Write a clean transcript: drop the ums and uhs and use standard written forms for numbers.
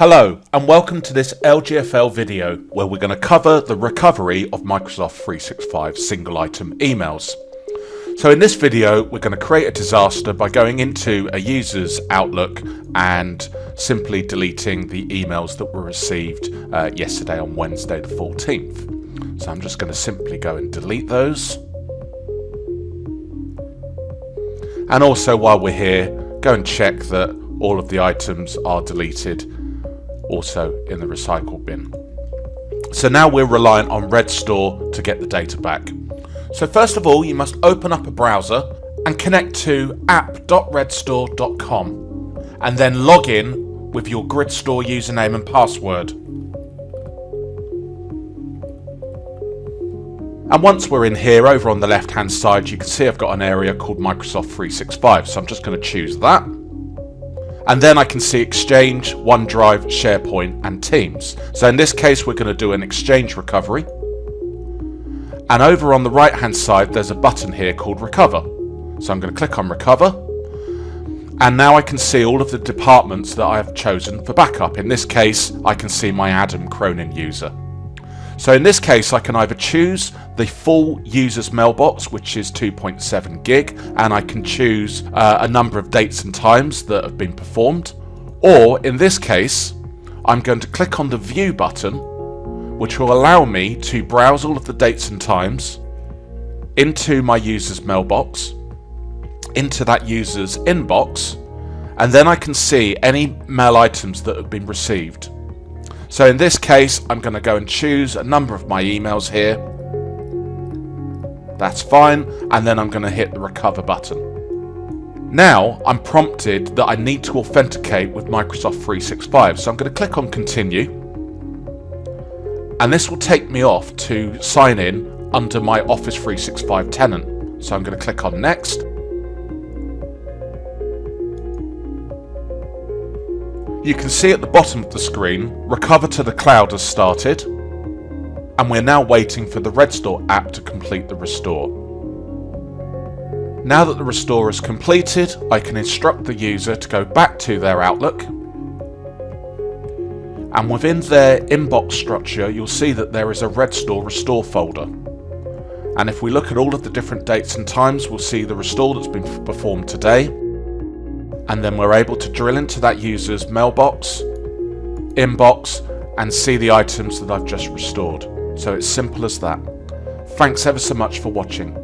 Hello and welcome to this LGfL video where we're going to cover the recovery of Microsoft 365 single item emails. So in this video we're going to create a disaster by going into a user's Outlook and simply deleting the emails that were received yesterday on Wednesday the 14th. So I'm just going to simply go and delete those. And also while we're here, go and check that all of the items are deleted also in the recycle bin. So now we're reliant on GridStore to get the data back. So first of all, you must open up a browser and connect to app.gridstore.com and then log in with your GridStore username and password. And once we're in here, over on the left hand side, you can see I've got an area called Microsoft 365. So I'm just going to choose that. And then I can see Exchange, OneDrive, SharePoint and Teams. So in this case we're going to do an Exchange recovery. And over on the right hand side there's a button here called Recover. So I'm going to click on Recover. And now I can see all of the departments that I have chosen for backup. In this case I can see my Adam Cronin user. So in this case I can either choose the full user's mailbox, which is 2.7 gig, and I can choose a number of dates and times that have been performed, or in this case I'm going to click on the view button, which will allow me to browse all of the dates and times into my user's mailbox, into that user's inbox, and then I can see any mail items that have been received. So in this case, I'm going to go and choose a number of my emails here. That's fine. And then I'm going to hit the recover button. Now I'm prompted that I need to authenticate with Microsoft 365. So I'm going to click on continue. And this will take me off to sign in under my Office 365 tenant. So I'm going to click on next. You can see at the bottom of the screen, Recover to the Cloud has started, and we're now waiting for the GridStore app to complete the restore. Now that the restore is completed, I can instruct the user to go back to their Outlook, and within their inbox structure you'll see that there is a GridStore restore folder. And if we look at all of the different dates and times, we'll see the restore that's been performed today. And then we're able to drill into that user's mailbox, inbox, and see the items that I've just restored. So it's simple as that. Thanks ever so much for watching.